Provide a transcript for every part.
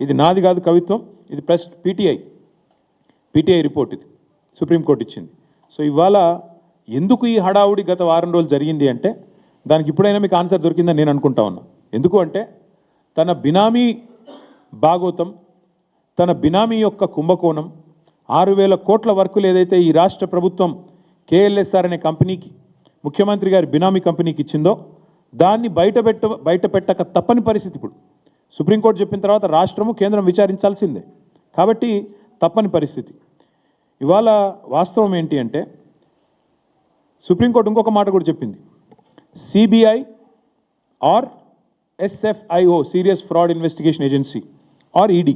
ఇది నాది కాదు కవిత్వం, ఇది ప్రెస్ పీటీఐ రిపోర్ట్, ఇది సుప్రీంకోర్టు ఇచ్చింది. సో ఇవాళ ఎందుకు ఈ హడావుడి గత వారం రోజులు జరిగింది అంటే దానికి ఇప్పుడైనా మీకు ఆన్సర్ దొరికిందని నేను అనుకుంటా ఉన్నా. ఎందుకు అంటే తన బినామీ భాగోతం, తన బినామీ యొక్క కుంభకోణం, 6,000 కోట్ల వర్కులు ఏదైతే ఈ రాష్ట్ర ప్రభుత్వం కేఎల్ఎస్ఆర్ అనే కంపెనీకి, ముఖ్యమంత్రి గారి బినామీ కంపెనీకి ఇచ్చిందో దాన్ని బయట పెట్టక తప్పని పరిస్థితి. ఇప్పుడు సుప్రీంకోర్టు చెప్పిన తర్వాత రాష్ట్రము కేంద్రం విచారించాల్సిందే, కాబట్టి తప్పని పరిస్థితి. ఇవాళ వాస్తవం ఏంటి అంటే సుప్రీంకోర్టు ఇంకొక మాట కూడా చెప్పింది, CBI are SFIO serious fraud investigation agency are ED,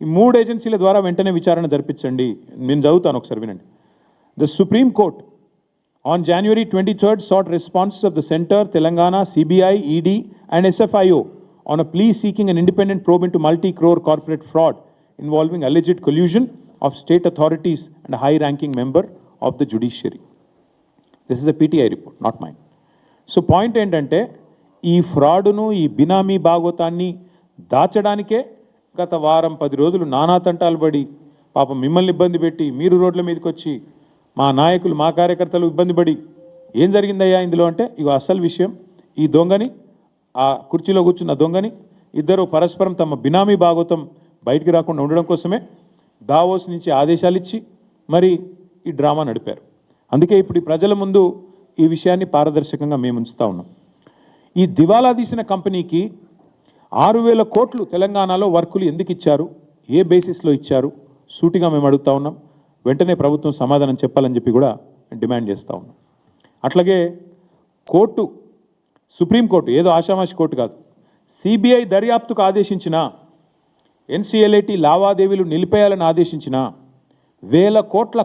ఈ 3 ఏజెన్సీల ద్వారా వెంటనే విచారణ జరిపించండి. నేను చదువుతాను, ఒకసారి వినండి. The supreme court on January 23rd sought responses of the Center, Telangana, CBI, ED and SFIO on a plea seeking an independent probe into multi-crore corporate fraud involving alleged collusion of state authorities and a high-ranking member of the judiciary. This is a PTI report, not mine. So point ఏంటంటే ఈ ఫ్రాడ్ను, ఈ బినామీ భాగోతాన్ని దాచడానికే గత వారం 10 రోజులు నానా తంటాలు పడి పాపం మిమ్మల్ని ఇబ్బంది పెట్టి మీరు రోడ్ల మీదకి వచ్చి మా నాయకులు, మా కార్యకర్తలు ఇబ్బంది పడి ఏం జరిగిందయ్యా ఇందులో అంటే ఇగో అసలు విషయం, ఈ దొంగని, ఆ కుర్చీలో కూర్చున్న దొంగని ఇద్దరు పరస్పరం తమ బినామీ భాగోతం బయటికి రాకుండా ఉండడం కోసమే దావోస్ నుంచి ఆదేశాలు ఇచ్చి మరి ఈ డ్రామా నడిపారు. అందుకే ఇప్పుడు ఈ ప్రజల ముందు ఈ విషయాన్ని పారదర్శకంగా మేము ఉంచుతా ఉన్నాం. ఈ దివాలా తీసిన కంపెనీకి 6,000 కోట్లు తెలంగాణలో వర్కులు ఎందుకు ఇచ్చారు, ఏ బేసిస్లో ఇచ్చారు, సూటిగా మేము అడుగుతా ఉన్నాం. వెంటనే ప్రభుత్వం సమాధానం చెప్పాలని చెప్పి కూడా డిమాండ్ చేస్తూ ఉన్నాం. అట్లాగే కోర్టు, సుప్రీంకోర్టు ఏదో ఆషామాషి కోర్టు కాదు, సిబిఐ దర్యాప్తుకు ఆదేశించిన, ఎన్సిఎల్ఐటి లావాదేవీలు నిలిపేయాలని ఆదేశించిన 1,000 కోట్ల